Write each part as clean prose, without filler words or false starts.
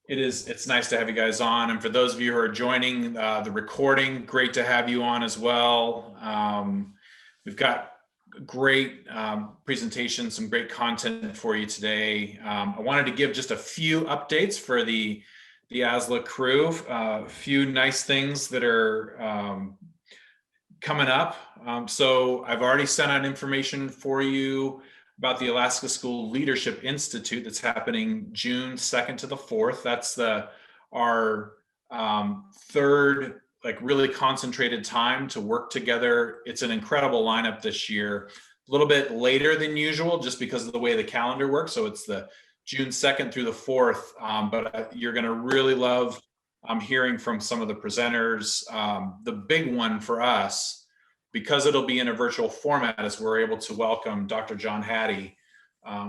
It's nice to have you guys on. And for those of you who are joining the recording, great to have you on as well. We've got great presentation, some great content for you today. I wanted to give just a few updates for the ASLA crew, a few nice things that are coming up. So I've already sent out information for you about the Alaska School Leadership Institute that's happening June 2nd to the 4th. That's our third, really concentrated time to work together. It's an incredible lineup this year. A little bit later than usual, just because of the way the calendar works. So it's the June 2nd through the 4th, but you're gonna really love hearing from some of the presenters. The big one for us, because it'll be in a virtual format, is we're able to welcome Dr. John Hattie,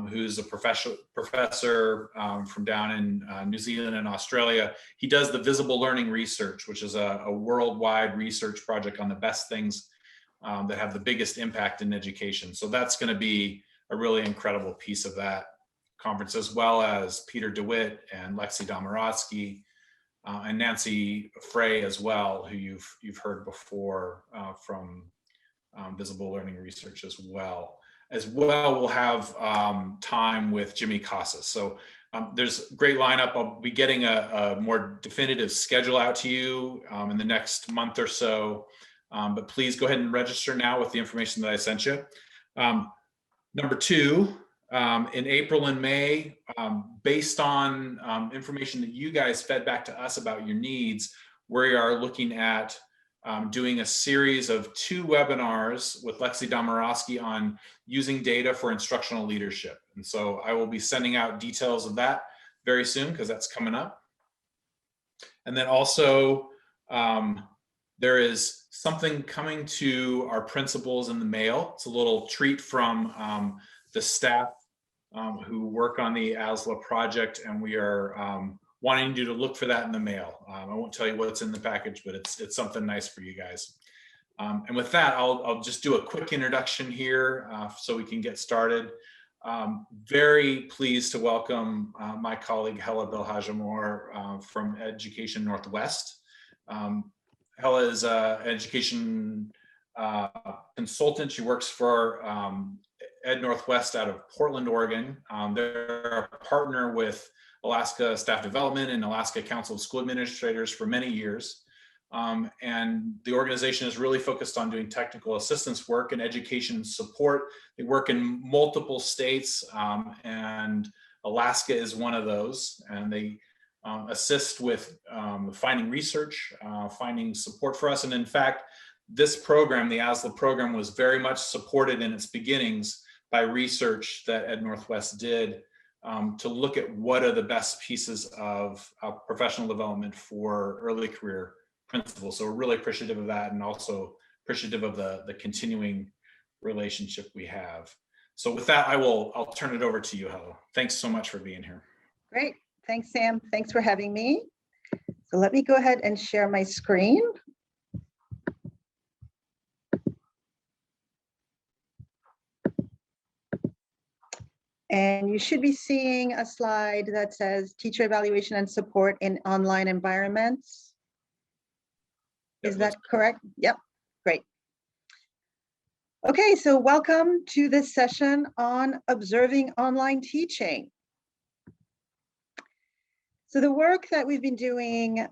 who's a professor from down in New Zealand and Australia. He does the visible learning research, which is a worldwide research project on the best things that have the biggest impact in education. So that's going to be a really incredible piece of that conference, as well as Peter DeWitt and Lexi Domorotsky and Nancy Frey as well, who you've heard before from visible learning research as well. We'll have time with Jimmy Casas. So there's a great lineup. I'll be getting a more definitive schedule out to you in the next month or so. But please go ahead and register now with the information that I sent you. Number two, in April and May, based on information that you guys fed back to us about your needs, we are looking at doing a series of 2 webinars with Lexi Domorotsky on using data for instructional leadership. And so I will be sending out details of that very soon, because that's coming up. And then also, there is something coming to our principals in the mail. It's a little treat from the staff who work on the ASLA project, and we are wanting you to look for that in the mail. I won't tell you what's in the package, but it's something nice for you guys. And with that, I'll just do a quick introduction here so we can get started. Very pleased to welcome my colleague Hella Belhajamor from Education Northwest. Hella is an education consultant. She works for Ed Northwest out of Portland, Oregon. They're a partner with Alaska Staff Development and Alaska Council of School Administrators for many years. And the organization is really focused on doing technical assistance work and education support. They work in multiple states, and Alaska is one of those. And they assist with finding research, finding support for us. And in fact, this program, the ASLA program, was very much supported in its beginnings by research that Ed Northwest did to look at what are the best pieces of professional development for early career principals. So we're really appreciative of that, and also appreciative of the continuing relationship we have. So with that, I'll turn it over to you, Hella. Thanks so much for being here. Great. Thanks, Sam. Thanks for having me. So let me go ahead and share my screen. And you should be seeing a slide that says teacher evaluation and support in online environments. Is that correct? Yep, great. Okay, so welcome to this session on observing online teaching. So the work that we've been doing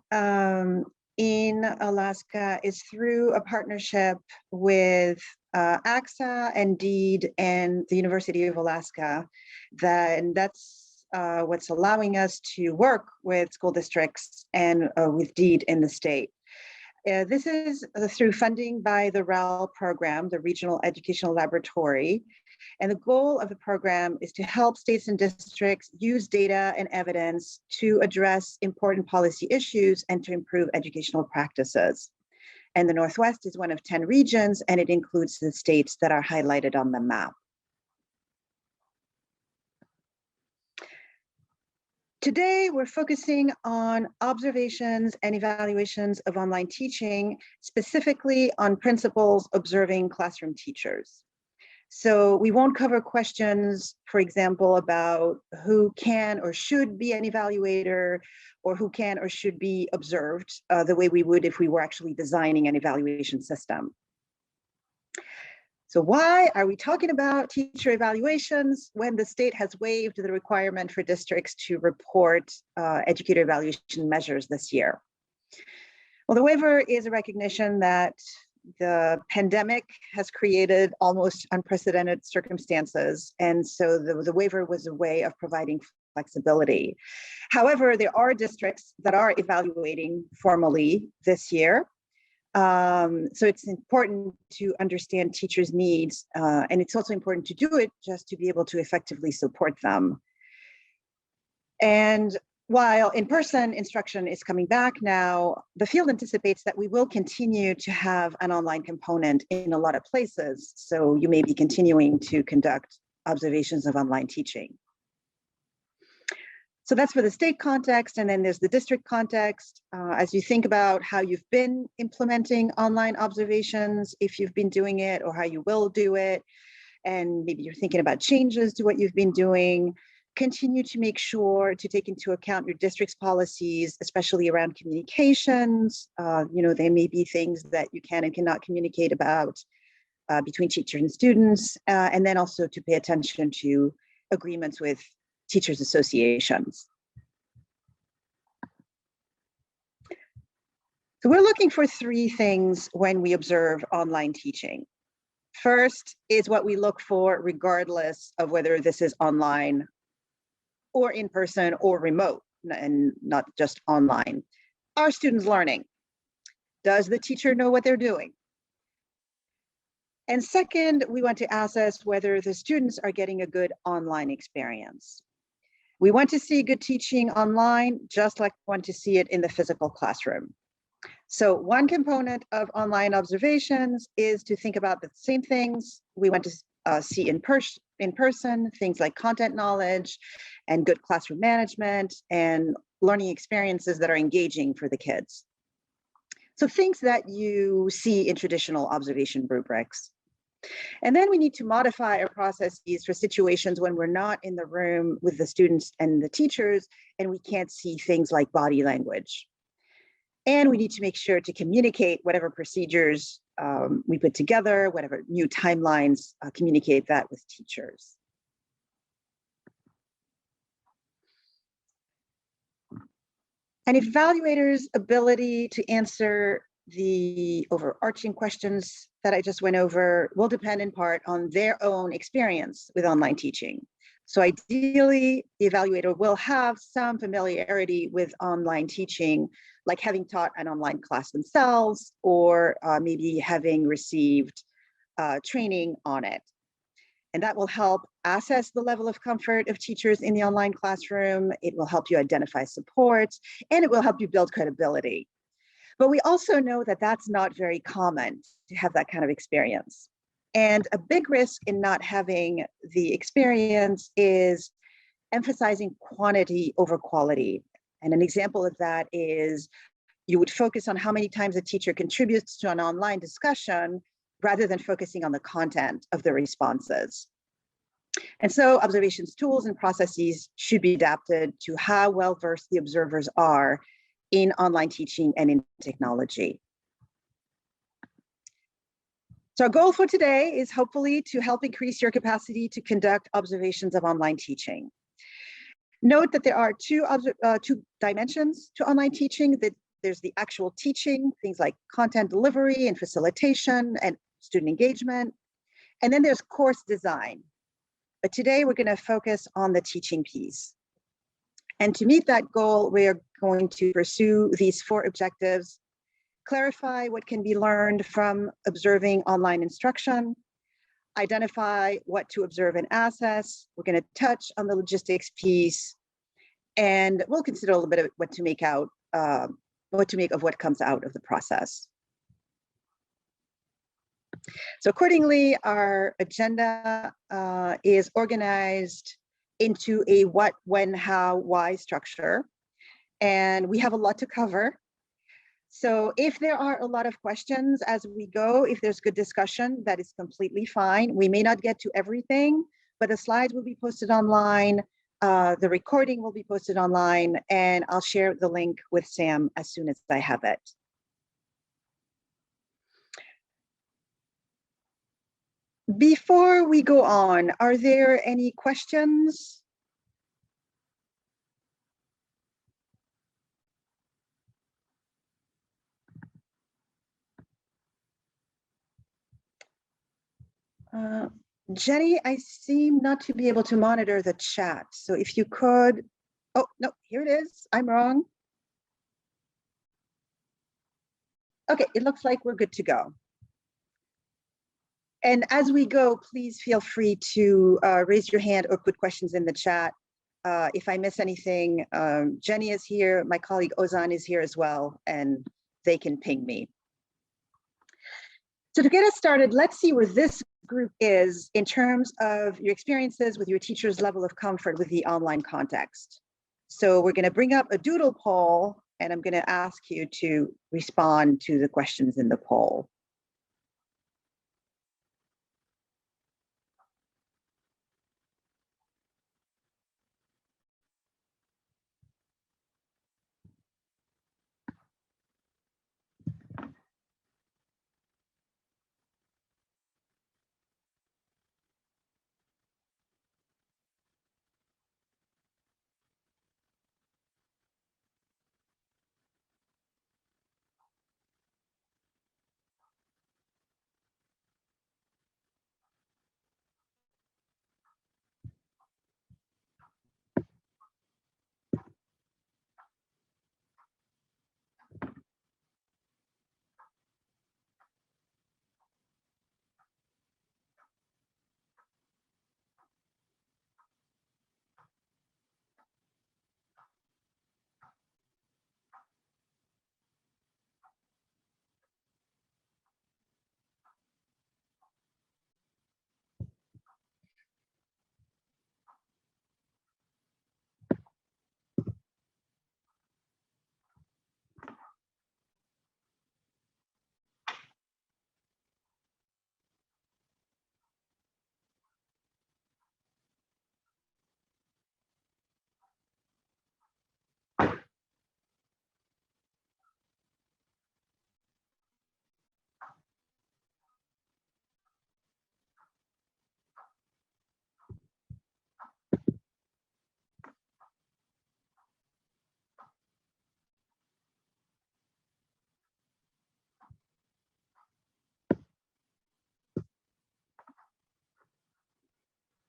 in Alaska is through a partnership with AXA and DEED and the University of Alaska. That's what's allowing us to work with school districts and with DEED in the state. This is through funding by the REL program, the Regional Educational Laboratory. And the goal of the program is to help states and districts use data and evidence to address important policy issues and to improve educational practices. And the Northwest is one of 10 regions, and it includes the states that are highlighted on the map. Today, we're focusing on observations and evaluations of online teaching, specifically on principals observing classroom teachers. So we won't cover questions, for example, about who can or should be an evaluator or who can or should be observed the way we would if we were actually designing an evaluation system. So why are we talking about teacher evaluations when the state has waived the requirement for districts to report educator evaluation measures this year? Well, the waiver is a recognition that the pandemic has created almost unprecedented circumstances. And so the waiver was a way of providing flexibility. However, there are districts that are evaluating formally this year. So it's important to understand teachers' needs, and it's also important to do it just to be able to effectively support them. And while in-person instruction is coming back now, the field anticipates that we will continue to have an online component in a lot of places. So you may be continuing to conduct observations of online teaching. So that's for the state context, and then there's the district context. As you think about how you've been implementing online observations, if you've been doing it or how you will do it, and maybe you're thinking about changes to what you've been doing, continue to make sure to take into account your district's policies, especially around communications. There may be things that you can and cannot communicate about between teachers and students, and then also to pay attention to agreements with teachers associations. So we're looking for three things when we observe online teaching. First is what we look for regardless of whether this is online or in person or remote, and not just online. Are students learning? Does the teacher know what they're doing? And second, we want to assess whether the students are getting a good online experience. We want to see good teaching online, just like we want to see it in the physical classroom. So one component of online observations is to think about the same things we want to see in person, things like content knowledge and good classroom management and learning experiences that are engaging for the kids. So things that you see in traditional observation rubrics. And then we need to modify our processes for situations when we're not in the room with the students and the teachers, and we can't see things like body language. And we need to make sure to communicate whatever procedures we put together, whatever new timelines, communicate that with teachers. An evaluator's ability to answer the overarching questions that I just went over will depend in part on their own experience with online teaching. So ideally, the evaluator will have some familiarity with online teaching, like having taught an online class themselves, or maybe having received training on it. And that will help assess the level of comfort of teachers in the online classroom. It will help you identify support, and it will help you build credibility. But we also know that that's not very common to have that kind of experience. And a big risk in not having the experience is emphasizing quantity over quality. And an example of that is you would focus on how many times a teacher contributes to an online discussion rather than focusing on the content of the responses. And so observations, tools, and processes should be adapted to how well-versed the observers are in online teaching and in technology. So our goal for today is hopefully to help increase your capacity to conduct observations of online teaching. Note that there are two dimensions to online teaching. That there's the actual teaching, things like content delivery and facilitation and student engagement. And then there's course design. But today we're going to focus on the teaching piece. And to meet that goal, we are going to pursue these four objectives: clarify what can be learned from observing online instruction, identify what to observe and assess. We're going to touch on the logistics piece, and we'll consider a little bit of what to make of what comes out of the process. So accordingly, our agenda is organized into a what, when, how, why structure. And we have a lot to cover. So if there are a lot of questions as we go, if there's good discussion, that is completely fine. We may not get to everything, but the slides will be posted online. The recording will be posted online, and I'll share the link with Sam as soon as I have it. Before we go on, are there any questions? Jenny, I seem not to be able to monitor the chat. So if you could, oh, no, here it is. I'm wrong. Okay, it looks like we're good to go. And as we go, please feel free to raise your hand or put questions in the chat. If I miss anything, Jenny is here, my colleague Ozan is here as well, and they can ping me. So to get us started, let's see where this group is in terms of your experiences with your teacher's level of comfort with the online context. So we're going to bring up a doodle poll, and I'm going to ask you to respond to the questions in the poll.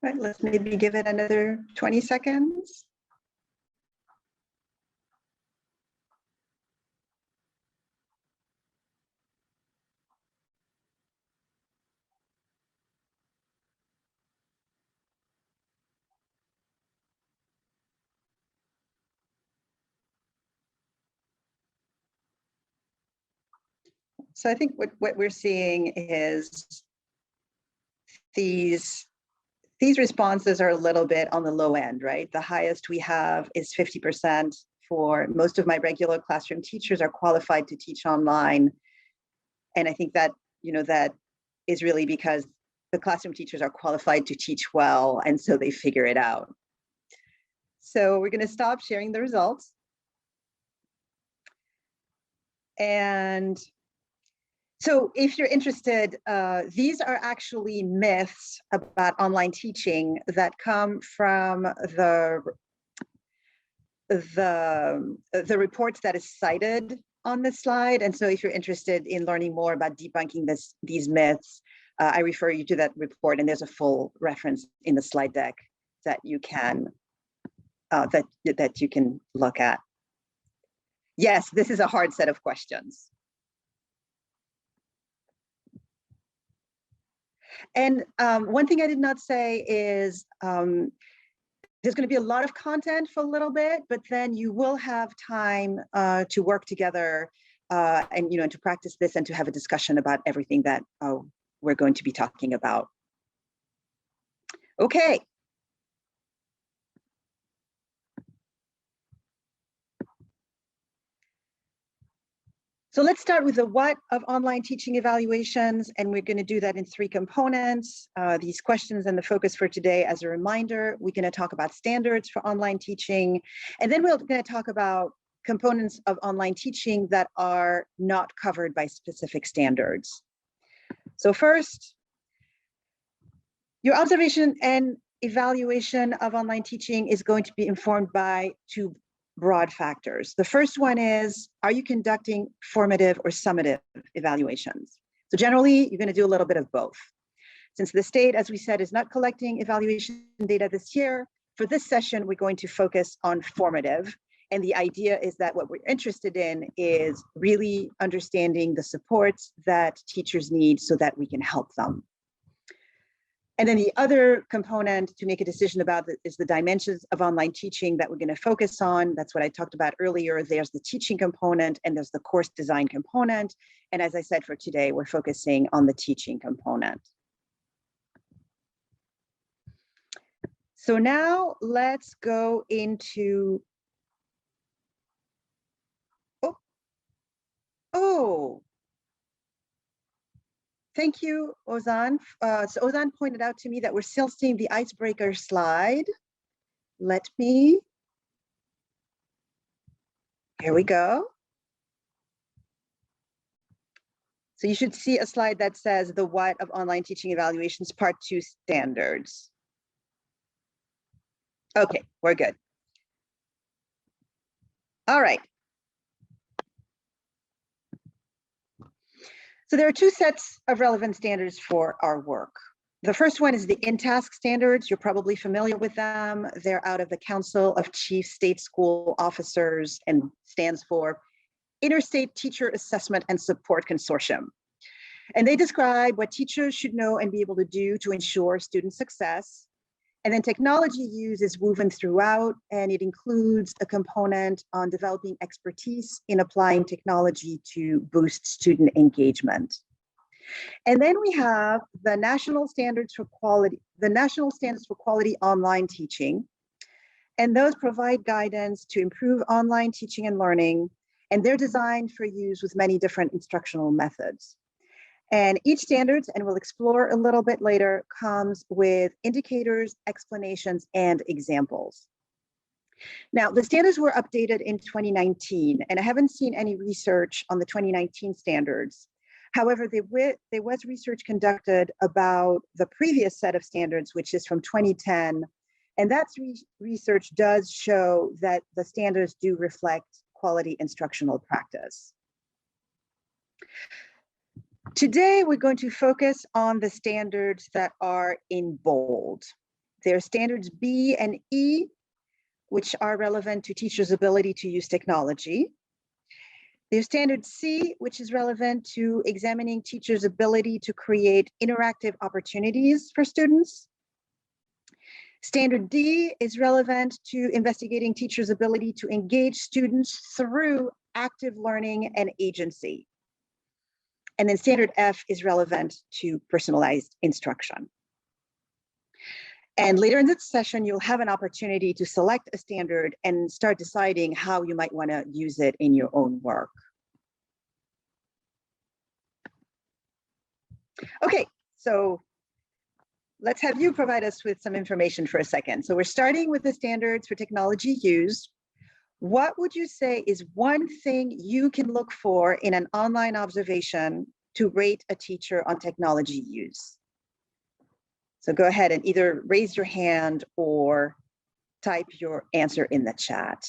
Right, let's maybe give it another 20 seconds. So I think what we're seeing is these responses are a little bit on the low end, right? The highest we have is 50% for most of my regular classroom teachers are qualified to teach online. And I think that, that is really because the classroom teachers are qualified to teach well, and so they figure it out. So we're going to stop sharing the results. And so if you're interested, these are actually myths about online teaching that come from the reports that is cited on this slide. And so if you're interested in learning more about debunking these myths, I refer you to that report, and there's a full reference in the slide deck that you can that you can look at. Yes, this is a hard set of questions. And one thing I did not say is there's going to be a lot of content for a little bit, but then you will have time to work together and to practice this and to have a discussion about everything that we're going to be talking about. Okay. So let's start with the what of online teaching evaluations, and we're going to do that in 3 components. These questions and the focus for today, as a reminder, we're going to talk about standards for online teaching, and then we're going to talk about components of online teaching that are not covered by specific standards. So first, your observation and evaluation of online teaching is going to be informed by 2 broad factors. The first one is, are you conducting formative or summative evaluations? So generally, you're going to do a little bit of both. Since the state, as we said, is not collecting evaluation data this year, for this session, we're going to focus on formative. And the idea is that what we're interested in is really understanding the supports that teachers need so that we can help them. And then the other component to make a decision about is the dimensions of online teaching that we're going to focus on. That's what I talked about earlier. There's the teaching component and there's the course design component. And as I said, for today, we're focusing on the teaching component. So now let's go into, thank you, Ozan. So Ozan pointed out to me that we're still seeing the icebreaker slide. Here we go. So you should see a slide that says the what of online teaching evaluations, part 2 standards. Okay, we're good. All right. So there are 2 sets of relevant standards for our work. The first one is the in-task standards. You're probably familiar with them. They're out of the Council of Chief State School Officers and stands for Interstate Teacher Assessment and Support Consortium. And they describe what teachers should know and be able to do to ensure student success. And then technology use is woven throughout, and it includes a component on developing expertise in applying technology to boost student engagement. And then we have the National Standards for Quality Online Teaching. And those provide guidance to improve online teaching and learning, and they're designed for use with many different instructional methods. And each standards, and we'll explore a little bit later, comes with indicators, explanations, and examples. Now, the standards were updated in 2019, and I haven't seen any research on the 2019 standards. However, there was research conducted about the previous set of standards, which is from 2010, and that research does show that the standards do reflect quality instructional practice. Today, we're going to focus on the standards that are in bold. They're standards B and E, which are relevant to teachers' ability to use technology. There's standard C, which is relevant to examining teachers' ability to create interactive opportunities for students. Standard D is relevant to investigating teachers' ability to engage students through active learning and agency. And then standard F is relevant to personalized instruction. And later in this session, you'll have an opportunity to select a standard and start deciding how you might want to use it in your own work. Okay, so let's have you provide us with some information for a second. So we're starting with the standards for technology used. What would you say is one thing you can look for in an online observation to rate a teacher on technology use? So go ahead and either raise your hand or type your answer in the chat.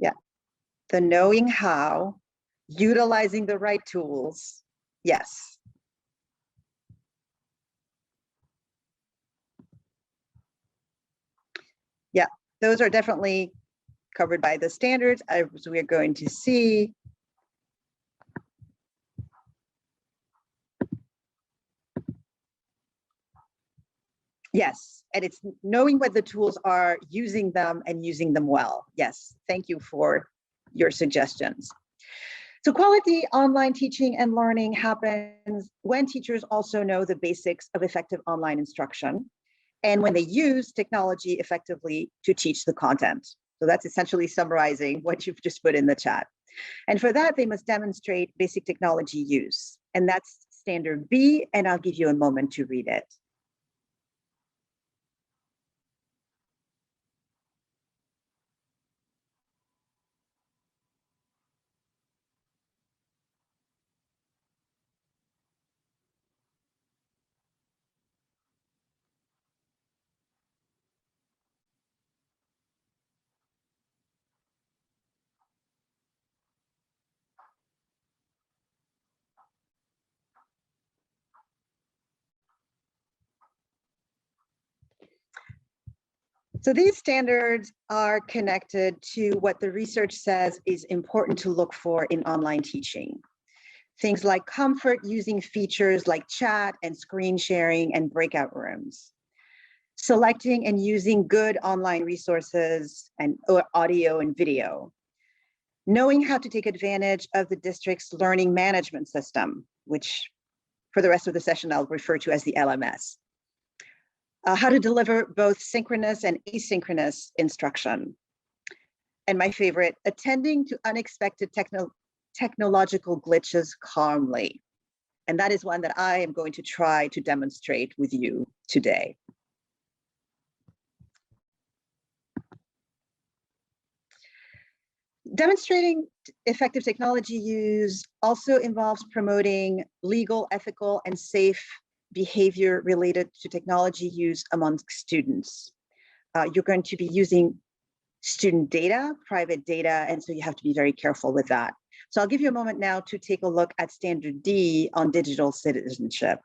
Yeah, the knowing how, utilizing the right tools. Yes. Yeah, those are definitely covered by the standards, as we're going to see. Yes, and it's knowing what the tools are, using them and using them well. Yes, thank you for your suggestions. So quality online teaching and learning happens when teachers also know the basics of effective online instruction and when they use technology effectively to teach the content. So that's essentially summarizing what you've just put in the chat. And for that, they must demonstrate basic technology use. And that's standard B, and I'll give you a moment to read it. So these standards are connected to what the research says is important to look for in online teaching. Things like comfort using features like chat and screen sharing and breakout rooms. Selecting and using good online resources and audio and video. Knowing how to take advantage of the district's learning management system, which for the rest of the session I'll refer to as the LMS. How to deliver both synchronous and asynchronous instruction. And my favorite, attending to unexpected technological glitches calmly. And that is one that I am going to try to demonstrate with you today. Demonstrating effective technology use also involves promoting legal, ethical, and safe behavior related to technology use amongst students. You're going to be using student data, private data, and so you have to be very careful with that. So I'll give you a moment now to take a look at standard D on digital citizenship.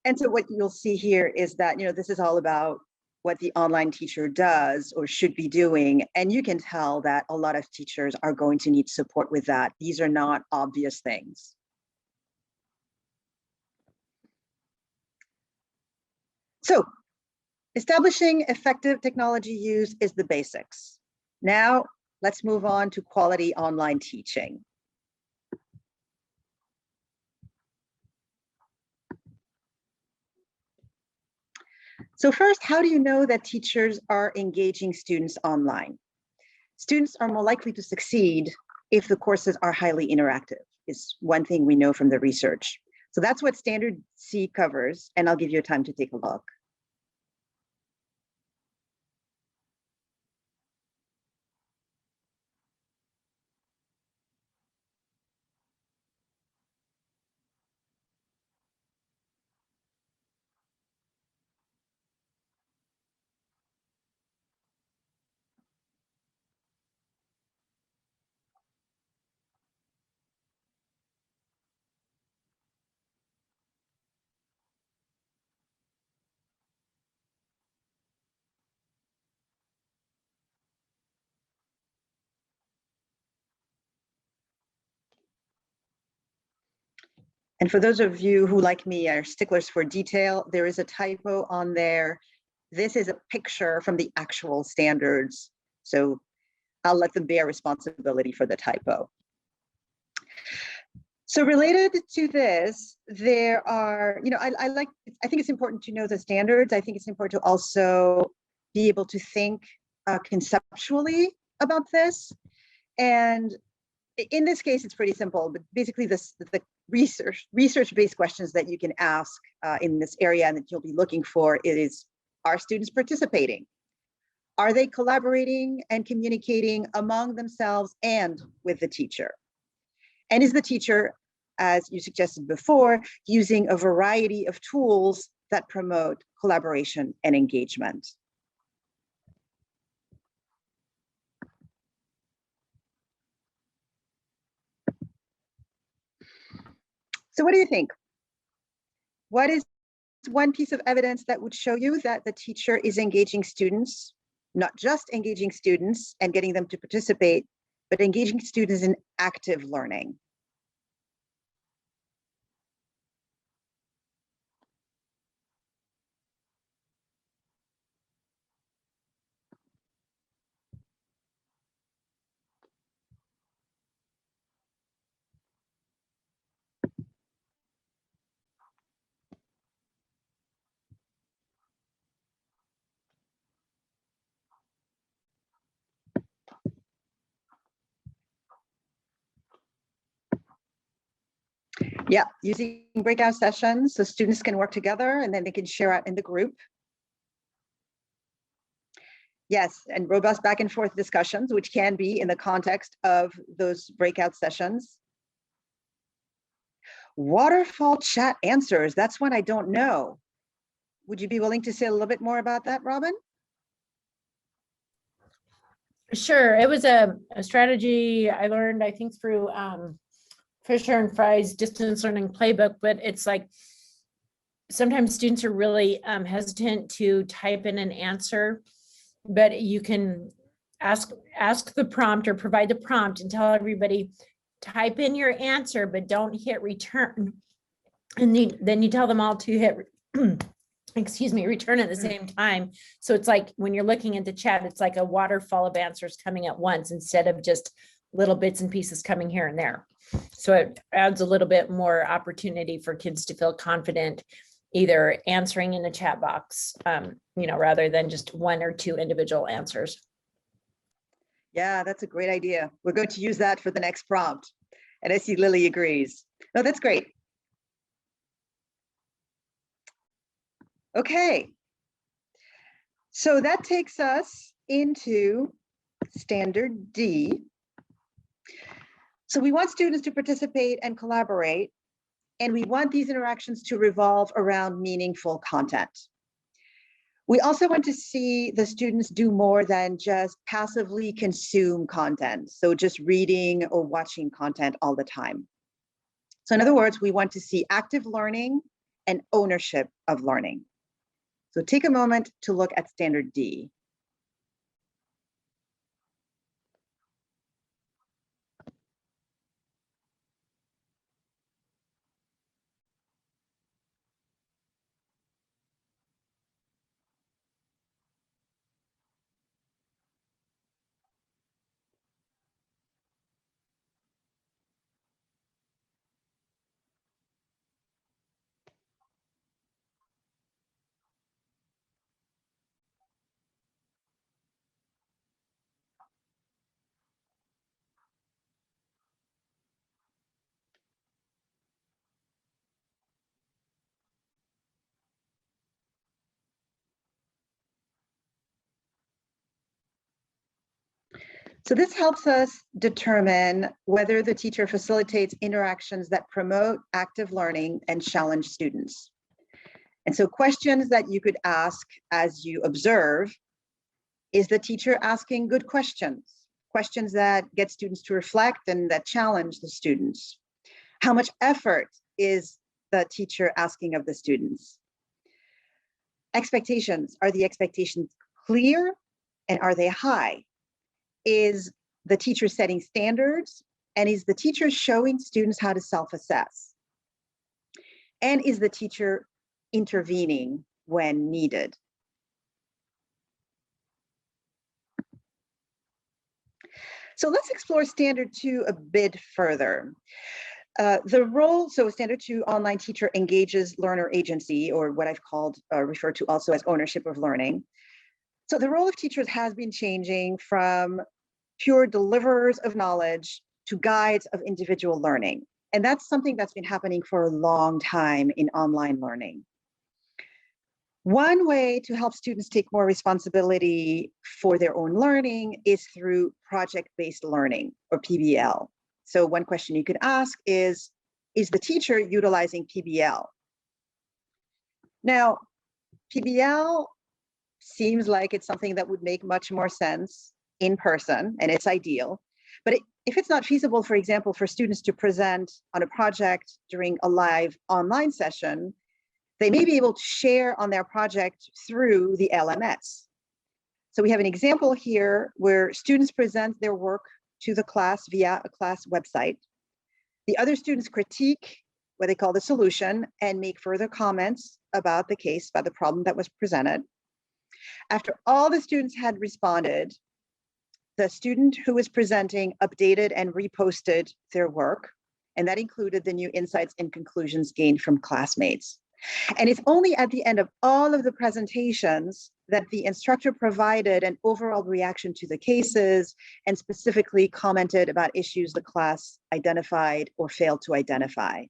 And so what you'll see here is that, this is all about what the online teacher does or should be doing. And you can tell that a lot of teachers are going to need support with that. These are not obvious things. So establishing effective technology use is the basics. Now let's move on to quality online teaching. So first, how do you know that teachers are engaging students online? Students are more likely to succeed if the courses are highly interactive, is one thing we know from the research. So that's what standard C covers, and I'll give you time to take a look. And for those of you who, like me, are sticklers for detail, there is a typo on there. This is a picture from the actual standards. So I'll let them bear responsibility for the typo. So related to this, there are, I think it's important to know the standards. I think it's important to also be able to think conceptually about this. And in this case, it's pretty simple, but basically the research-based questions that you can ask in this area and that you'll be looking for is, are students participating? Are they collaborating and communicating among themselves and with the teacher? And is the teacher as you suggested before, using a variety of tools that promote collaboration and engagement. So what do you think? What is one piece of evidence that would show you that the teacher is engaging students, not just engaging students and getting them to participate, but engaging students in active learning? Yeah, using breakout sessions so students can work together and then they can share out in the group. Yes, and robust back and forth discussions, which can be in the context of those breakout sessions. Waterfall chat answers, that's one I don't know. Would you be willing to say a little bit more about that, Robin? Sure, it was a strategy I learned, I think, through Fisher and Fry's distance learning playbook, but it's like sometimes students are really hesitant to type in an answer, but you can ask the prompt or provide the prompt and tell everybody, type in your answer, but don't hit return. And then you tell them all to hit excuse me, return at the same time. So it's like when you're looking at the chat, it's like a waterfall of answers coming at once instead of just little bits and pieces coming here and there. So it adds a little bit more opportunity for kids to feel confident either answering in the chat box, rather than just one or two individual answers. Yeah, that's a great idea. We're going to use that for the next prompt. And I see Lily agrees. No, that's great. Okay. So that takes us into standard D. So we want students to participate and collaborate, and we want these interactions to revolve around meaningful content. We also want to see the students do more than just passively consume content, so just reading or watching content all the time. So in other words, we want to see active learning and ownership of learning. So take a moment to look at standard D. So this helps us determine whether the teacher facilitates interactions that promote active learning and challenge students. And so questions that you could ask as you observe: is the teacher asking good questions? Questions that get students to reflect and that challenge the students. How much effort is the teacher asking of the students? Expectations, are the expectations clear and are they high? Is the teacher setting standards, and is the teacher showing students how to self-assess? And is the teacher intervening when needed? So let's explore standard 2 a bit further. The role, so standard 2 online teacher engages learner agency, or what I've called, referred to also as ownership of learning. So the role of teachers has been changing from pure deliverers of knowledge to guides of individual learning. And that's something that's been happening for a long time in online learning. One way to help students take more responsibility for their own learning is through project-based learning, or PBL. So one question you could ask is, is the teacher utilizing PBL? Now, PBL seems like it's something that would make much more sense in person, and it's ideal. But if it's not feasible, for example, for students to present on a project during a live online session, they may be able to share on their project through the LMS. So we have an example here where students present their work to the class via a class website. The other students critique what they call the solution and make further comments about the case, about the problem that was presented. After all the students had responded, the student who was presenting updated and reposted their work, and that included the new insights and conclusions gained from classmates. And it's only at the end of all of the presentations that the instructor provided an overall reaction to the cases and specifically commented about issues the class identified or failed to identify.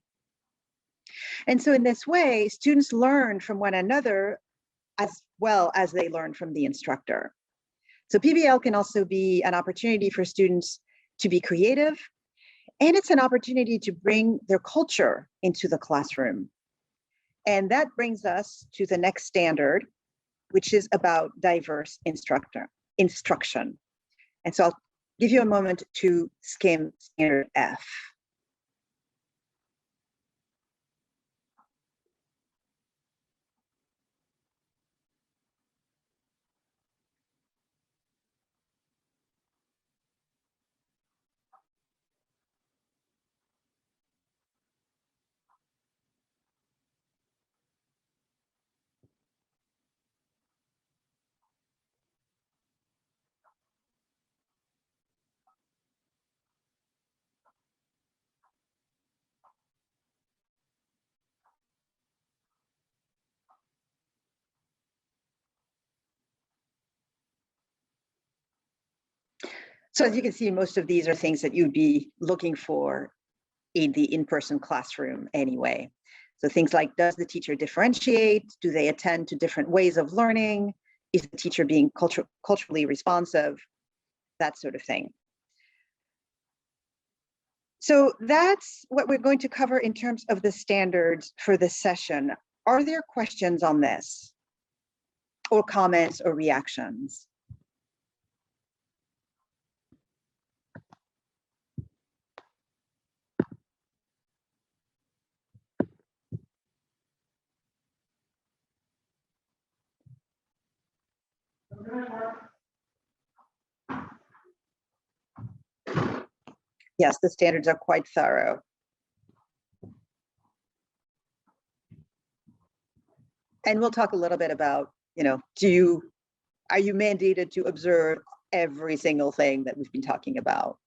And so in this way, students learn from one another as well as they learn from the instructor. So PBL can also be an opportunity for students to be creative, and it's an opportunity to bring their culture into the classroom. And that brings us to the next standard, which is about diverse instruction. And so I'll give you a moment to skim standard F. So as you can see, most of these are things that you'd be looking for in the in-person classroom anyway. So things like, does the teacher differentiate? Do they attend to different ways of learning? Is the teacher being culturally responsive? That sort of thing. So that's what we're going to cover in terms of the standards for this session. Are there questions on this, or comments or reactions? Yes, the standards are quite thorough. And we'll talk a little bit about, are you mandated to observe every single thing that we've been talking about?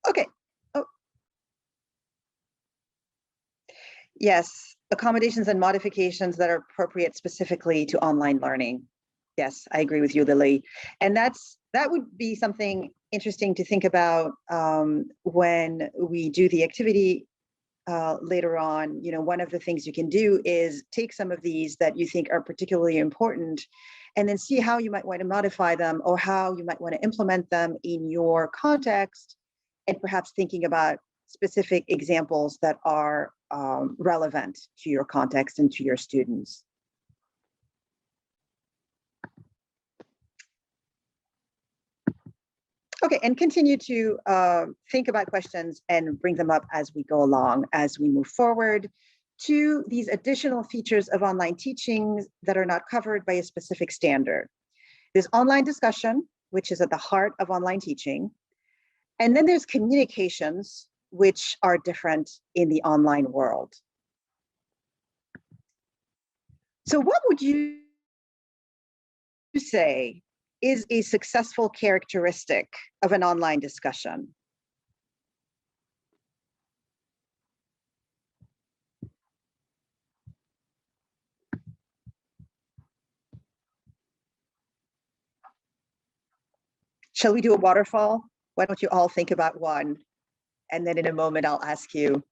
Okay. Oh. Yes, accommodations and modifications that are appropriate specifically to online learning. Yes, I agree with you, Lily. And that would be something interesting to think about when we do the activity later on. One of the things you can do is take some of these that you think are particularly important and then see how you might want to modify them or how you might want to implement them in your context, and perhaps thinking about specific examples that are relevant to your context and to your students. Okay, and continue to think about questions and bring them up as we go along, as we move forward to these additional features of online teaching that are not covered by a specific standard. There's online discussion, which is at the heart of online teaching. And then there's communications, which are different in the online world. So what would you say is a successful characteristic of an online discussion? Shall we do a waterfall? Why don't you all think about one? And then in a moment, I'll ask you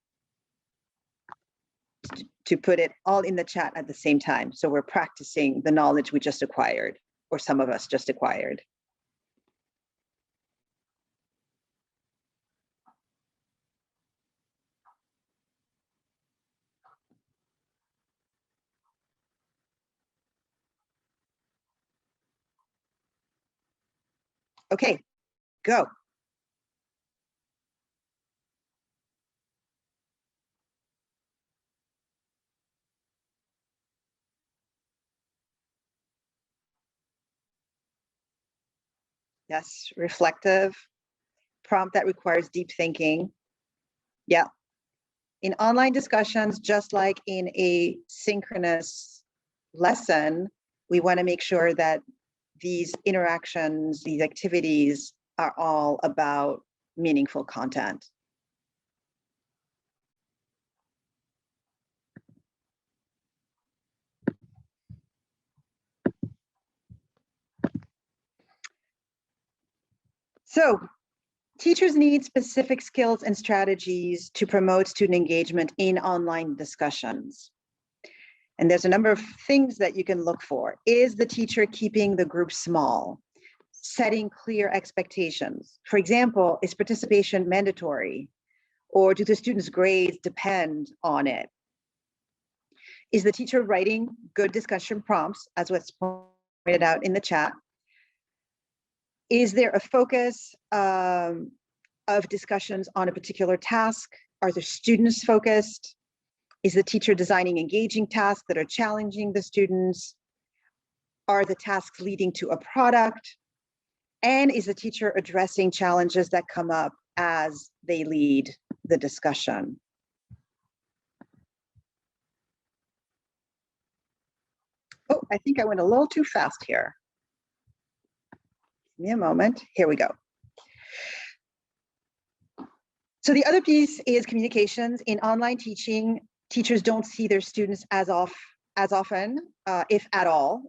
to put it all in the chat at the same time. So we're practicing the knowledge we just acquired, or some of us just acquired. Okay, go. Yes, reflective, prompt that requires deep thinking. Yeah. In online discussions, just like in a synchronous lesson, we want to make sure that these interactions, these activities are all about meaningful content. So, teachers need specific skills and strategies to promote student engagement in online discussions. And there's a number of things that you can look for. Is the teacher keeping the group small? Setting clear expectations. For example, is participation mandatory? Or do the students' grades depend on it? Is the teacher writing good discussion prompts, as what's pointed out in the chat? Is there a focus of discussions on a particular task? Are the students focused? Is the teacher designing engaging tasks that are challenging the students? Are the tasks leading to a product? And is the teacher addressing challenges that come up as they lead the discussion? Oh, I think I went a little too fast here. Give me a moment. Here we go. So the other piece is communications. In online teaching, teachers don't see their students as often, if at all,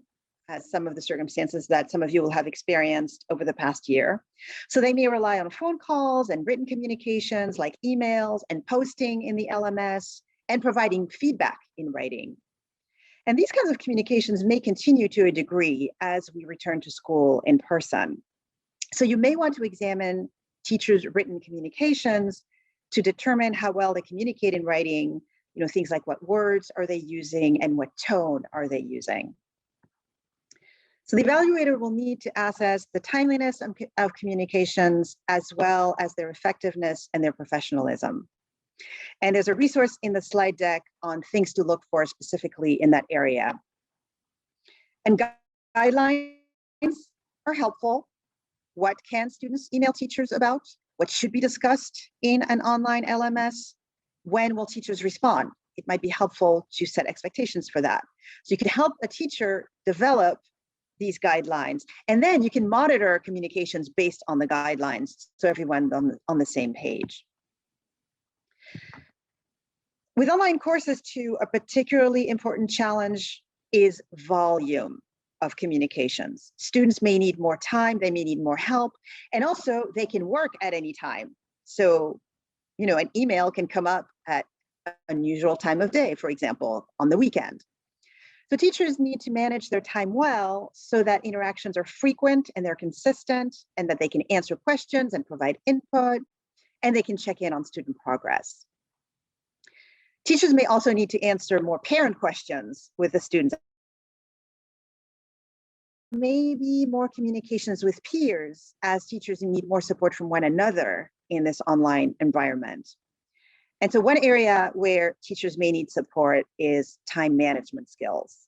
as some of the circumstances that some of you will have experienced over the past year. So they may rely on phone calls and written communications like emails and posting in the LMS and providing feedback in writing. And these kinds of communications may continue to a degree as we return to school in person. So you may want to examine teachers' written communications to determine how well they communicate in writing, things like what words are they using and what tone are they using. So the evaluator will need to assess the timeliness of communications as well as their effectiveness and their professionalism. And there's a resource in the slide deck on things to look for specifically in that area. And guidelines are helpful. What can students email teachers about? What should be discussed in an online LMS? When will teachers respond? It might be helpful to set expectations for that. So you can help a teacher develop these guidelines, and then you can monitor communications based on the guidelines so everyone's on the same page. With online courses too, a particularly important challenge is volume of communications. Students may need more time, they may need more help, and also they can work at any time. So, an email can come up at an unusual time of day, for example, on the weekend. So teachers need to manage their time well so that interactions are frequent and they're consistent, and that they can answer questions and provide input, and they can check in on student progress. Teachers may also need to answer more parent questions with the students. Maybe more communications with peers, as teachers need more support from one another in this online environment. And so one area where teachers may need support is time management skills.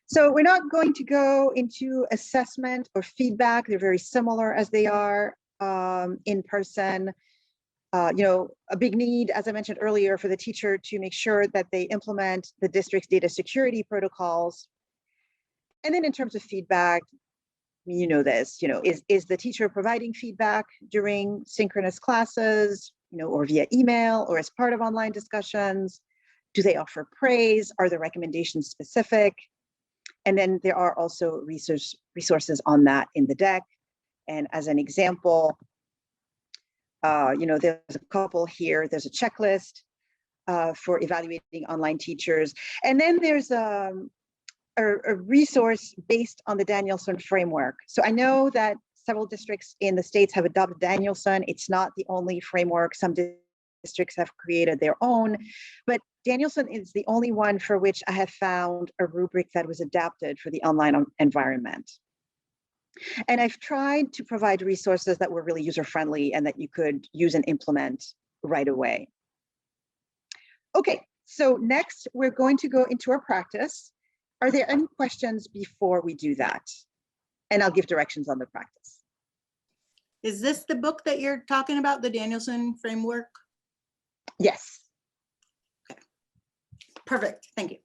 So we're not going to go into assessment or feedback. They're very similar as they are in person. A big need, as I mentioned earlier, for the teacher to make sure that they implement the district's data security protocols. And then in terms of feedback, is the teacher providing feedback during synchronous classes, or via email or as part of online discussions? Do they offer praise? Are the recommendations specific? And then there are also resources on that in the deck. And as an example, there's a couple here. There's a checklist for evaluating online teachers. And then there's a resource based on the Danielson framework. So I know that several districts in the States have adopted Danielson. It's not the only framework. Some districts have created their own, but Danielson is the only one for which I have found a rubric that was adapted for the online environment. And I've tried to provide resources that were really user-friendly and that you could use and implement right away. Okay, so next we're going to go into our practice. Are there any questions before we do that? And I'll give directions on the practice. Is this the book that you're talking about, the Danielson framework? Yes. Okay. Perfect, thank you.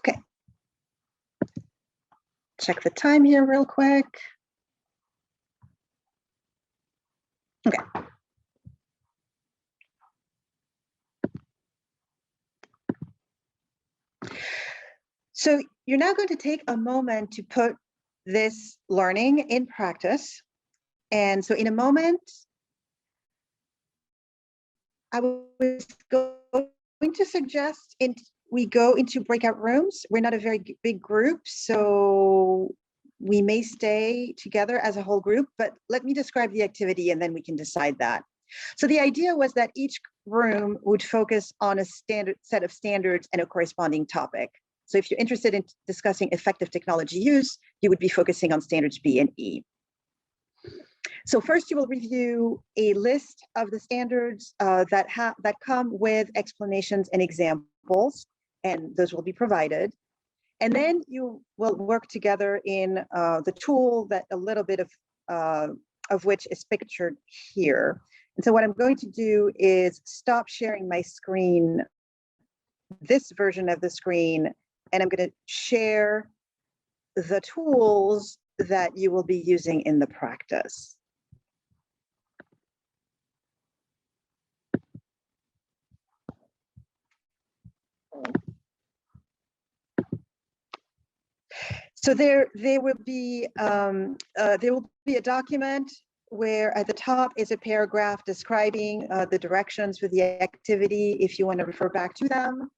Okay. Check the time here real quick. Okay. So you're now going to take a moment to put this learning in practice. And so in a moment, I was going to suggest we go into breakout rooms. We're not a very big group, so we may stay together as a whole group, but let me describe the activity and then we can decide that. So the idea was that each room would focus on a standard set of standards and a corresponding topic. So if you're interested in discussing effective technology use, you would be focusing on standards B and E. So first you will review a list of the standards that come with explanations and examples, and those will be provided. And then you will work together in the tool that a little bit of which is pictured here. And so what I'm going to do is stop sharing my screen, this version of the screen, and I'm going to share the tools that you will be using in the practice. So there will be a document where at the top is a paragraph describing the directions for the activity if you want to refer back to them.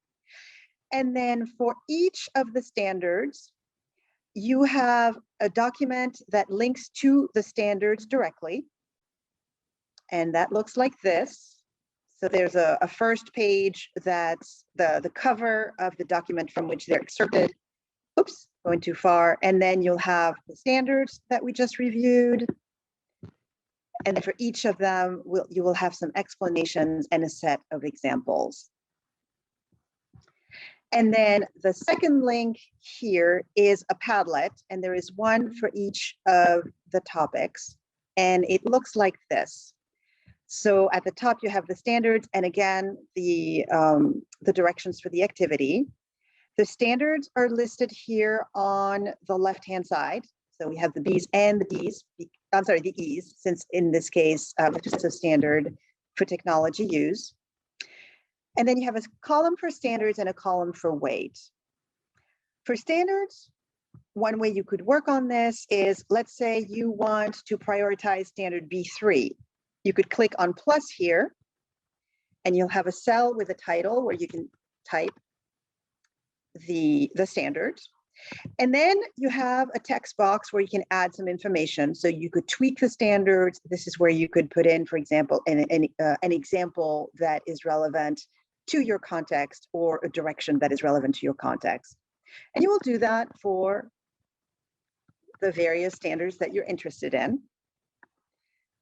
And then for each of the standards, you have a document that links to the standards directly. And that looks like this. So there's a first page that's the cover of the document from which they're excerpted. Oops, going too far. And then you'll have the standards that we just reviewed. And for each of them, you will have some explanations and a set of examples. And then the second link here is a Padlet, and there is one for each of the topics. And it looks like this. So at the top, you have the standards, and again, the directions for the activity. The standards are listed here on the left-hand side. So we have the B's and the D's. I'm sorry, the E's, since in this case, it's a standard for technology use. And then you have a column for standards and a column for weight. For standards, one way you could work on this is, let's say you want to prioritize standard B3. You could click on plus here, and you'll have a cell with a title where you can type the standards. And then you have a text box where you can add some information. So you could tweak the standards. This is where you could put in, for example, an example that is relevant to your context or a direction that is relevant to your context. And you will do that for the various standards that you're interested in.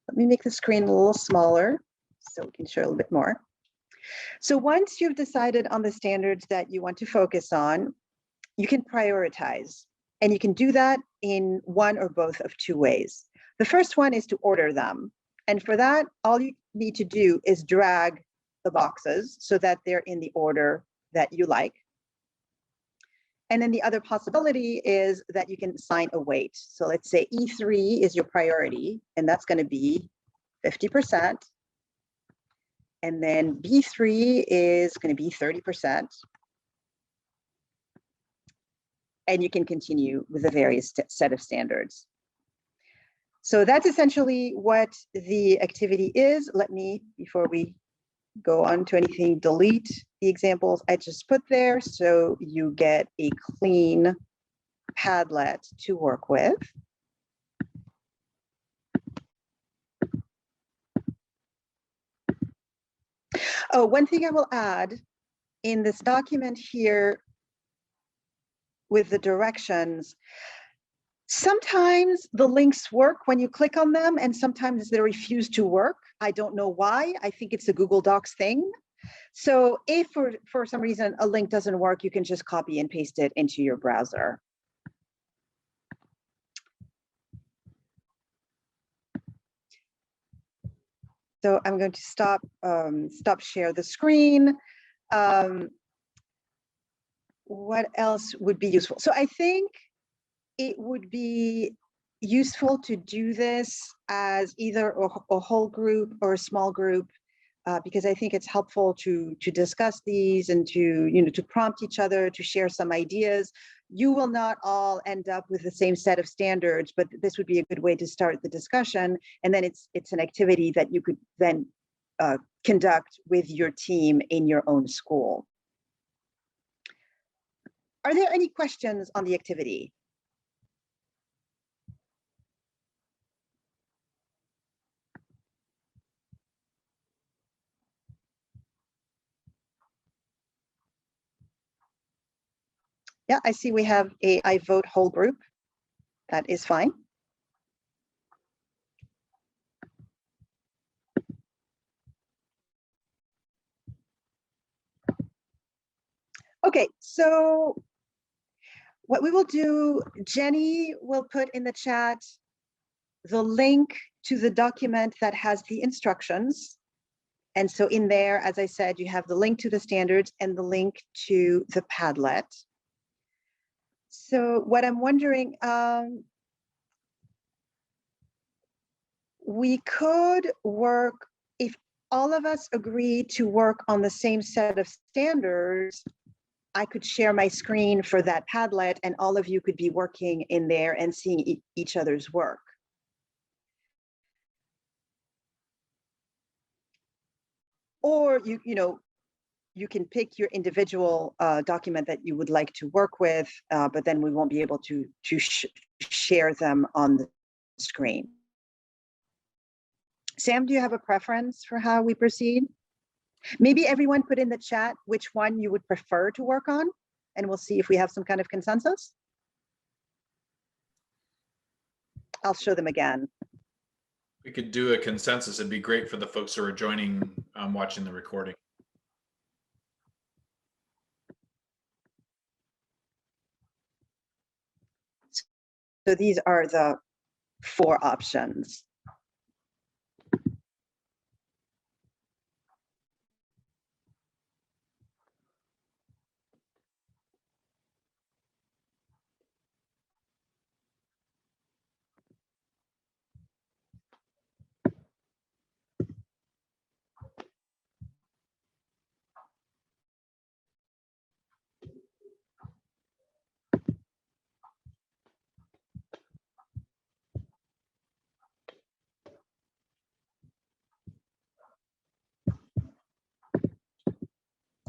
Let me make the screen a little smaller so we can show a little bit more. So once you've decided on the standards that you want to focus on, you can prioritize, and you can do that in one or both of two ways. The first one is to order them. And for that, all you need to do is drag the boxes so that they're in the order that you like. And then the other possibility is that you can assign a weight. So let's say E3 is your priority, and that's going to be 50%. And then B3 is going to be 30%. And you can continue with the various set of standards. So that's essentially what the activity is. Let me, before we go on to anything, delete the examples I just put there so you get a clean Padlet to work with. Oh, one thing I will add in this document here with the directions, sometimes the links work when you click on them and sometimes they refuse to work. I don't know why. I think it's a Google Docs thing. So if for some reason a link doesn't work, you can just copy and paste it into your browser. So I'm going to stop share the screen. What else would be useful? So I think it would be useful to do this as either a whole group or a small group, because I think it's helpful to discuss these and to prompt each other to share some ideas. You will not all end up with the same set of standards, but this would be a good way to start the discussion. And then it's an activity that you could then conduct with your team in your own school. Are there any questions on the activity? Yeah, I see we have a I vote whole group. That is fine. Okay, so what we will do, Jenny will put in the chat the link to the document that has the instructions. And so in there, as I said, you have the link to the standards and the link to the Padlet. So what I'm wondering, we could work, if all of us agree to work on the same set of standards, I could share my screen for that Padlet and all of you could be working in there and seeing each other's work. Or you can pick your individual document that you would like to work with, but then we won't be able to share them on the screen. Sam, do you have a preference for how we proceed? Maybe everyone put in the chat which one you would prefer to work on, and we'll see if we have some kind of consensus. I'll show them again. We could do a consensus. It'd be great for the folks who are joining, watching the recording. So these are the 4 options.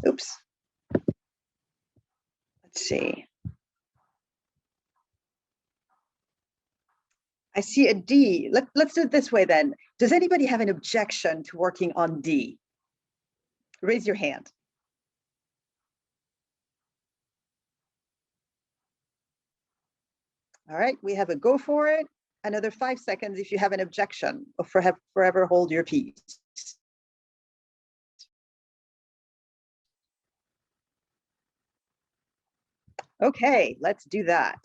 Oops. Let's see. I see a D. Let's do it this way then. Does anybody have an objection to working on D? Raise your hand. All right, we have a go for it. Another 5 seconds if you have an objection, or forever hold your peace. Okay, let's do that.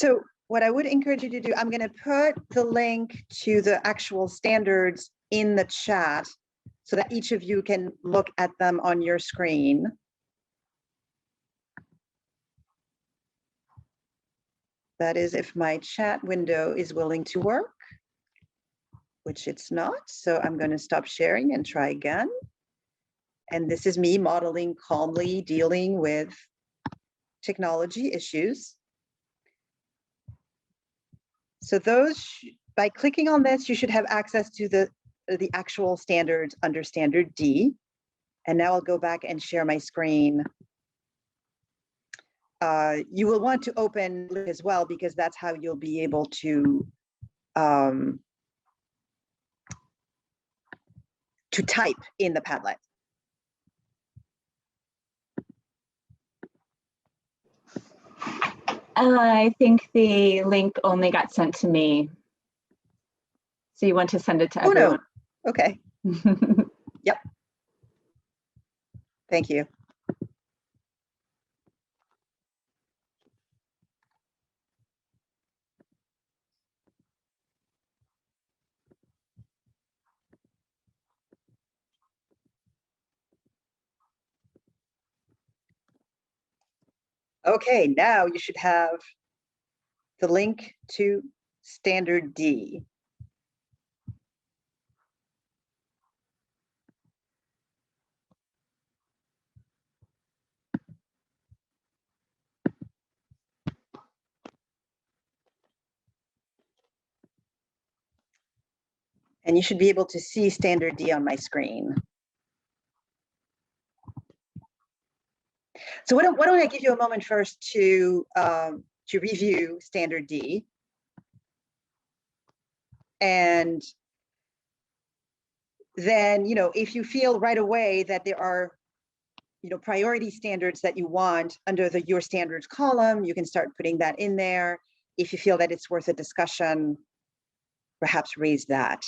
So what I would encourage you to do, I'm going to put the link to the actual standards in the chat so that each of you can look at them on your screen. That is if my chat window is willing to work, which it's not. So I'm going to stop sharing and try again. And this is me modeling calmly dealing with technology issues. So by clicking on this, you should have access to the actual standards under standard D. And now I'll go back and share my screen. You will want to open as well, because that's how you'll be able to type in the Padlet. I think the link only got sent to me. So you want to send it to Oh, everyone? no. Okay. Yep. Thank you. Okay, now you should have the link to standard D. And you should be able to see standard D on my screen. So why don't I give you a moment first to review standard D. And then, if you feel right away that there are, priority standards that you want under your standards column, you can start putting that in there. If you feel that it's worth a discussion, perhaps raise that.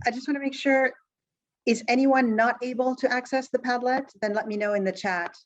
I just want to make sure, is anyone not able to access the Padlet? Then let me know in the chat.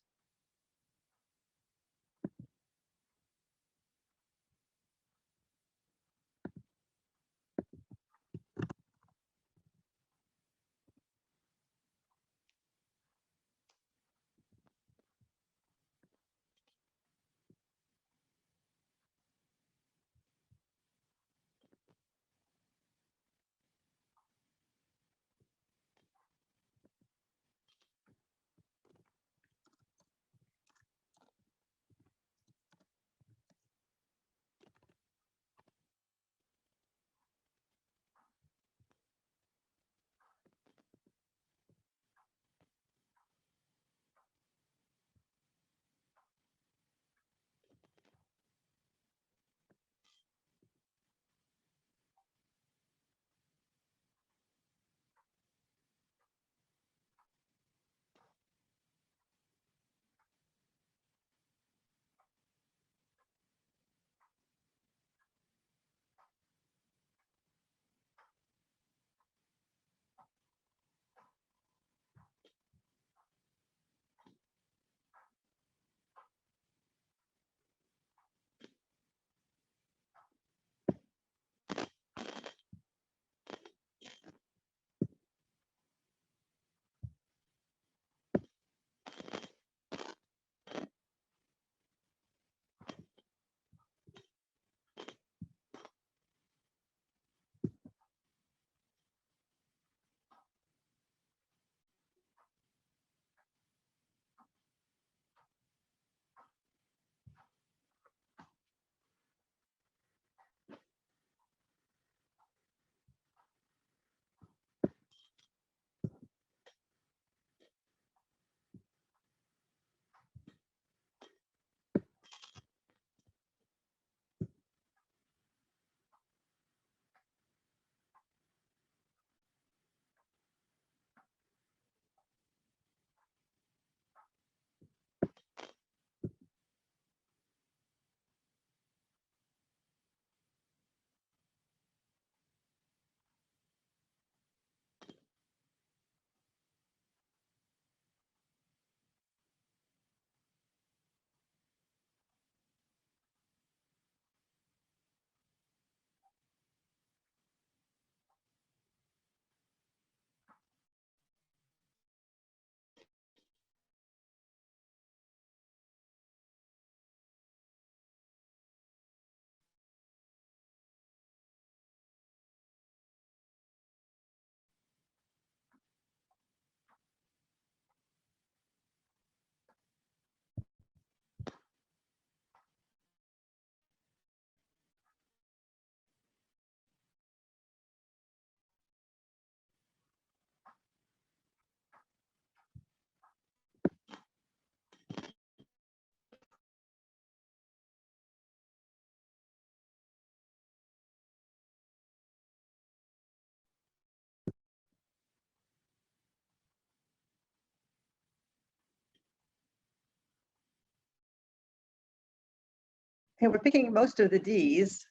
And we're picking most of the Ds.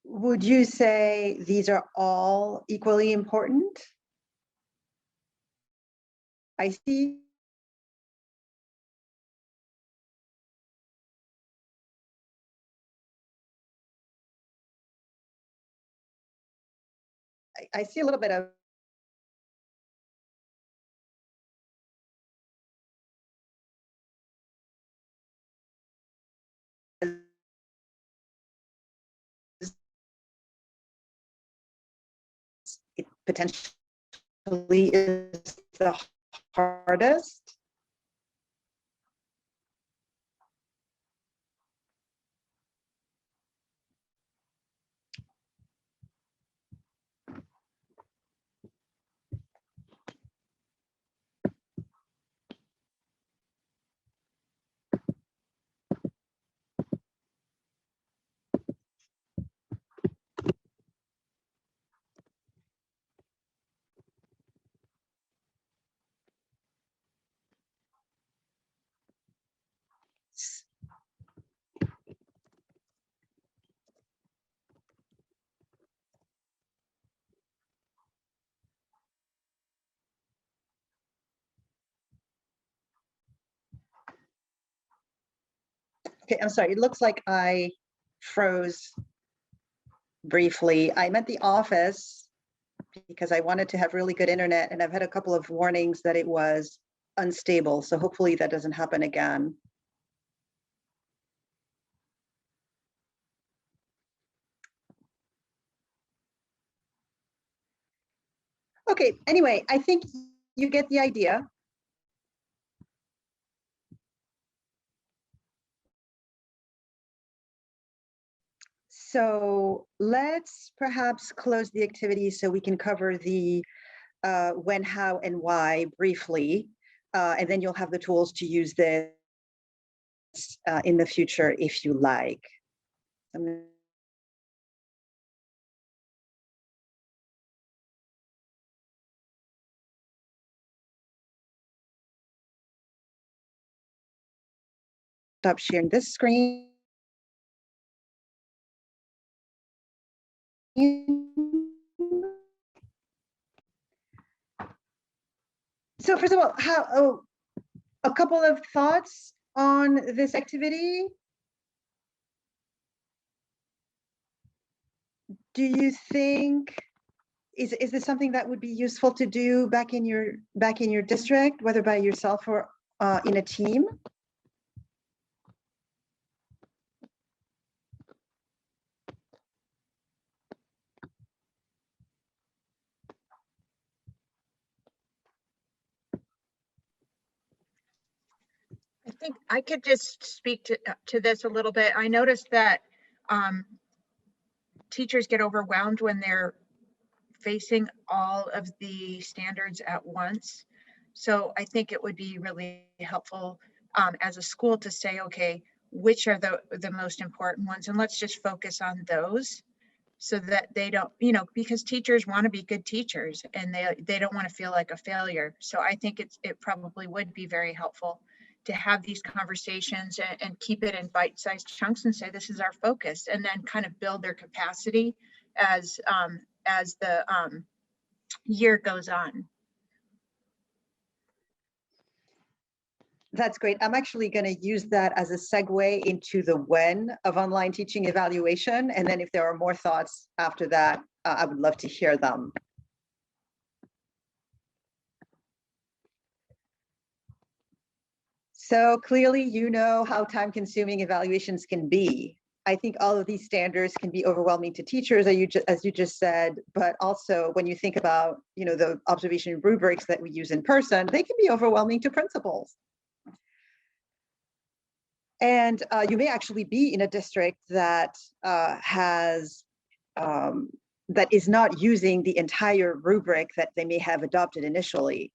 Would you say these are all equally important? I see. I see a little bit of it potentially is the hardest. Okay, I'm sorry. It looks like I froze briefly. I'm at the office because I wanted to have really good internet, and I've had a couple of warnings that it was unstable. So hopefully that doesn't happen again. Okay, anyway, I think you get the idea. So let's perhaps close the activity so we can cover the when, how, and why briefly, and then you'll have the tools to use this in the future if you like. I'm gonna stop sharing this screen. So first of all, a couple of thoughts on this activity. Do you think, is this something that would be useful to do back in your district, whether by yourself or in a team? I think I could just speak to this a little bit. I noticed that teachers get overwhelmed when they're facing all of the standards at once. So I think it would be really helpful as a school to say, okay, which are the most important ones, and let's just focus on those so that they don't, because teachers want to be good teachers and they don't want to feel like a failure. So I think it probably would be very helpful to have these conversations and keep it in bite-sized chunks and say, this is our focus, and then kind of build their capacity as the year goes on. That's great. I'm actually going to use that as a segue into the when of online teaching evaluation. And then if there are more thoughts after that, I would love to hear them. So clearly, you know how time-consuming evaluations can be. I think all of these standards can be overwhelming to teachers, as you just said, but also when you think about, the observation rubrics that we use in person, they can be overwhelming to principals. And you may actually be in a district that that is not using the entire rubric that they may have adopted initially.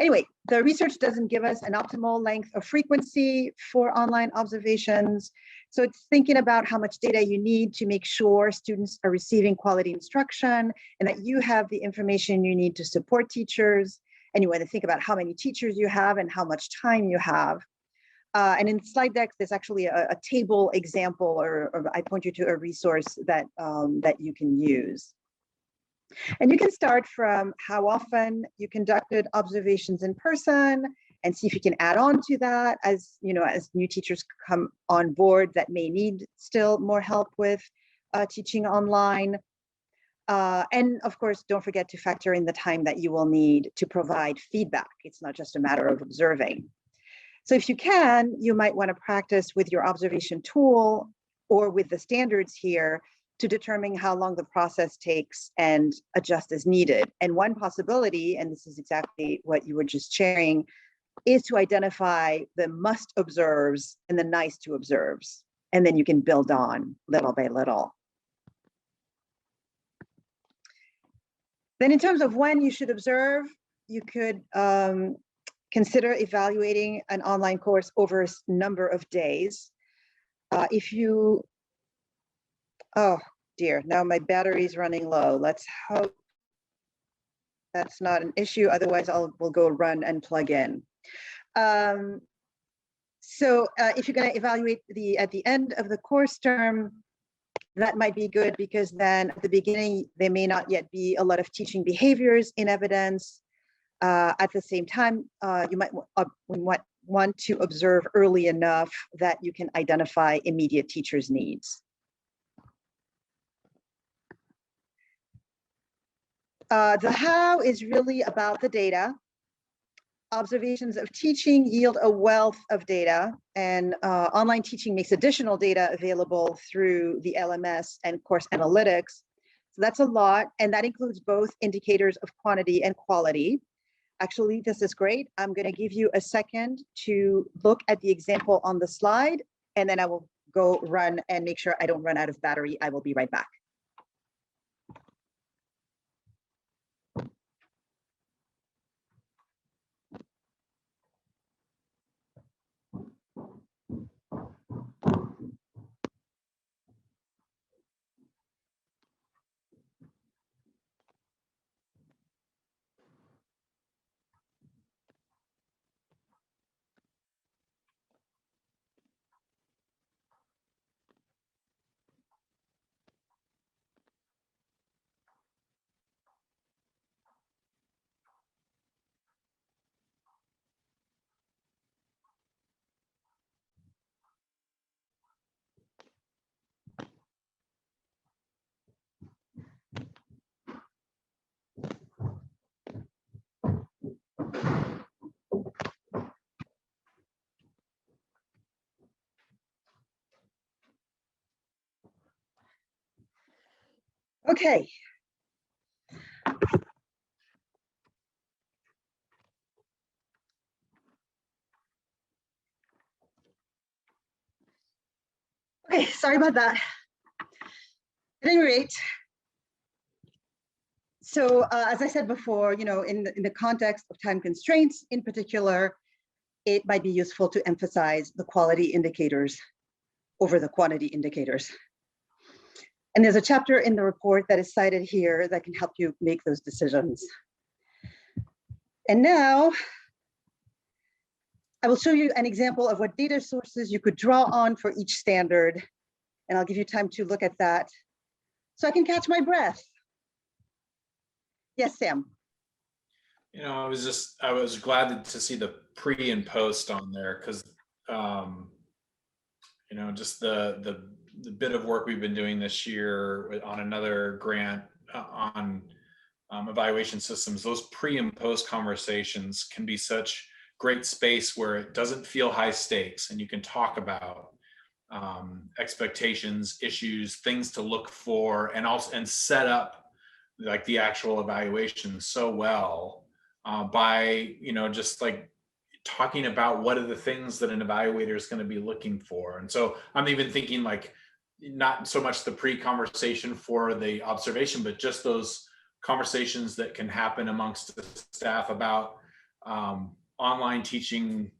Anyway, the research doesn't give us an optimal length of frequency for online observations. So it's thinking about how much data you need to make sure students are receiving quality instruction and that you have the information you need to support teachers. And you want to think about how many teachers you have and how much time you have. And in slide decks, there's actually a table example, or I point you to a resource that you can use. And you can start from how often you conducted observations in person and see if you can add on to that as new teachers come on board that may need still more help with teaching online. And of course, don't forget to factor in the time that you will need to provide feedback. It's not just a matter of observing. So if you can, you might want to practice with your observation tool or with the standards here to determine how long the process takes and adjust as needed. And one possibility, and this is exactly what you were just sharing, is to identify the must observes and the nice to observes. And then you can build on little by little. Then in terms of when you should observe, you could consider evaluating an online course over a number of days. Oh dear, now my battery is running low. Let's hope that's not an issue. Otherwise, we'll go run and plug in. So if you're going to evaluate at the end of the course term, that might be good because then at the beginning, there may not yet be a lot of teaching behaviors in evidence. At the same time, you might want want to observe early enough that you can identify immediate teachers' needs. The how is really about the data. Observations of teaching yield a wealth of data, and online teaching makes additional data available through the LMS and course analytics. So that's a lot, and that includes both indicators of quantity and quality. Actually, this is great. I'm going to give you a second to look at the example on the slide, and then I will go run and make sure I don't run out of battery. I will be right back. Okay. Okay, sorry about that. At any rate, so as I said before, in the context of time constraints in particular, it might be useful to emphasize the quality indicators over the quantity indicators. And there's a chapter in the report that is cited here that can help you make those decisions. And now I will show you an example of what data sources you could draw on for each standard. And I'll give you time to look at that so I can catch my breath. Yes, Sam. I was glad to see the pre and post on there because, just the bit of work we've been doing this year on another grant on evaluation systems, those pre and post conversations can be such great space where it doesn't feel high stakes and you can talk about expectations, issues, things to look for, and set up like the actual evaluation so well by just like talking about what are the things that an evaluator is going to be looking for. And so I'm even thinking like not so much the pre-conversation for the observation, but just those conversations that can happen amongst the staff about online teaching,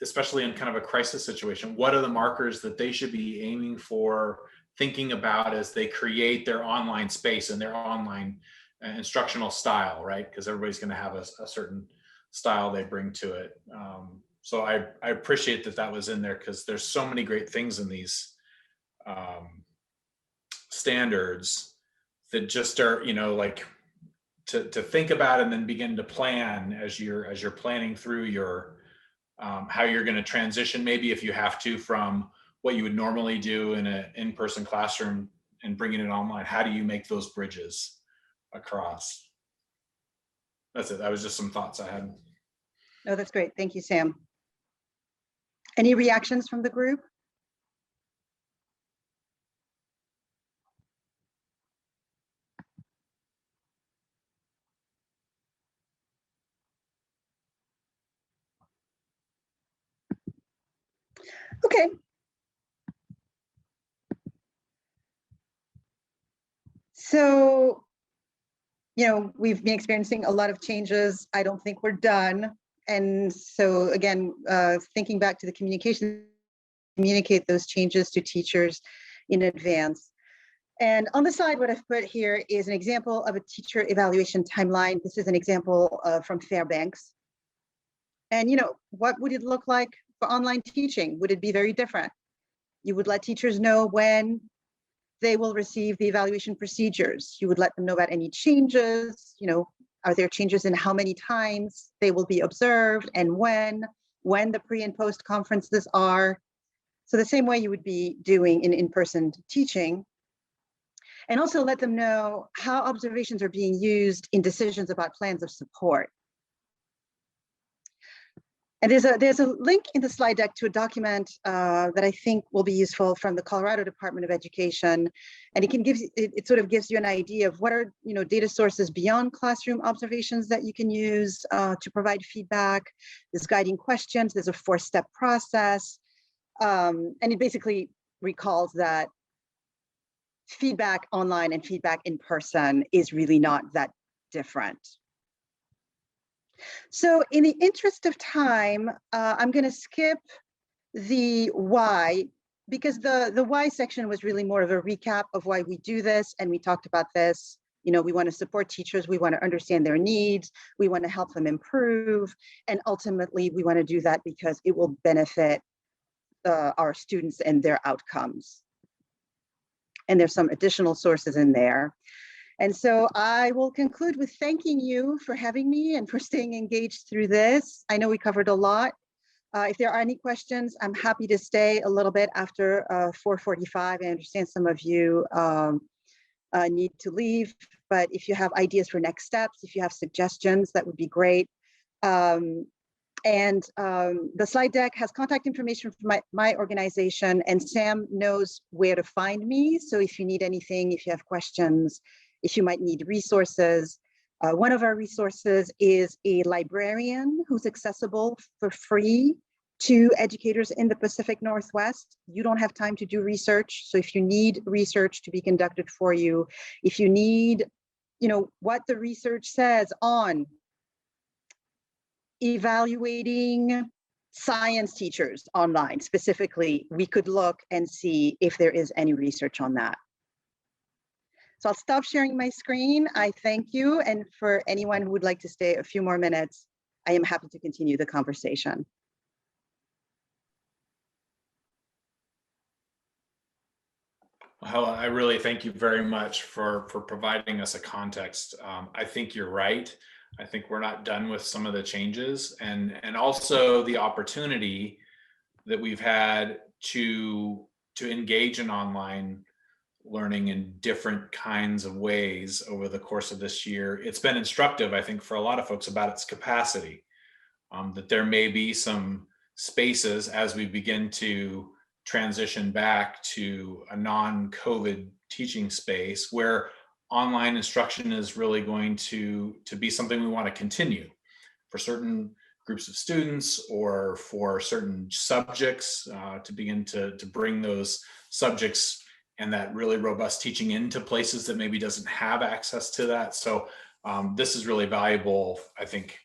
especially in kind of a crisis situation. What are the markers that they should be aiming for, thinking about as they create their online space and their online instructional style, right? Because everybody's going to have a certain style they bring to it. So I appreciate that was in there because there's so many great things in these standards that just are, like to think about and then begin to plan as you're planning through your how you're going to transition, maybe if you have to, from what you would normally do in an in-person classroom and bringing it online. How do you make those bridges across? That's it. That was just some thoughts I had. No, that's great. Thank you, Sam. Any reactions from the group? Okay. So, we've been experiencing a lot of changes. I don't think we're done. And so again, thinking back to the communication, communicate those changes to teachers in advance. And on the side, what I've put here is an example of a teacher evaluation timeline. This is an example from Fairbanks. And what would it look like for online teaching? Would it be very different? You would let teachers know when they will receive the evaluation procedures. You would let them know about any changes, are there changes in how many times they will be observed and when? when the pre and post conferences are. So the same way you would be doing in in-person teaching. And also let them know how observations are being used in decisions about plans of support. And there's a link in the slide deck to a document that I think will be useful from the Colorado Department of Education. And it sort of gives you an idea of what are data sources beyond classroom observations that you can use to provide feedback. There's guiding questions, there's a 4-step process. And it basically recalls that feedback online and feedback in person is really not that different. So in the interest of time, I'm going to skip the why, because the why section was really more of a recap of why we do this. And we talked about this. We want to support teachers. We want to understand their needs. We want to help them improve. And ultimately, we want to do that because it will benefit our students and their outcomes. And there's some additional sources in there. And so I will conclude with thanking you for having me and for staying engaged through this. I know we covered a lot. If there are any questions, I'm happy to stay a little bit after 4:45. I understand some of you need to leave, but if you have ideas for next steps, if you have suggestions, that would be great. And the slide deck has contact information from my organization, and Sam knows where to find me. So if you need anything, if you have questions, if you might need resources, one of our resources is a librarian who's accessible for free to educators in the Pacific Northwest. You don't have time to do research. So if you need research to be conducted for you, if you need, what the research says on evaluating science teachers online specifically, we could look and see if there is any research on that. So I'll stop sharing my screen. I thank you. And for anyone who would like to stay a few more minutes, I am happy to continue the conversation. Well, I really thank you very much for providing us a context. I think you're right. I think we're not done with some of the changes, and also the opportunity that we've had to engage in online learning in different kinds of ways over the course of this year. It's been instructive, I think, for a lot of folks about its capacity, that there may be some spaces as we begin to transition back to a non-COVID teaching space where online instruction is really going to be something we want to continue for certain groups of students or for certain subjects, to begin to bring those subjects and that really robust teaching into places that maybe doesn't have access to that. So this is really valuable, I think,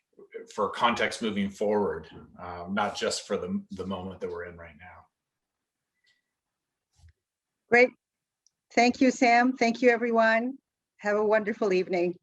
for context moving forward, not just for the moment that we're in right now. Great. Thank you, Sam. Thank you, everyone. Have a wonderful evening.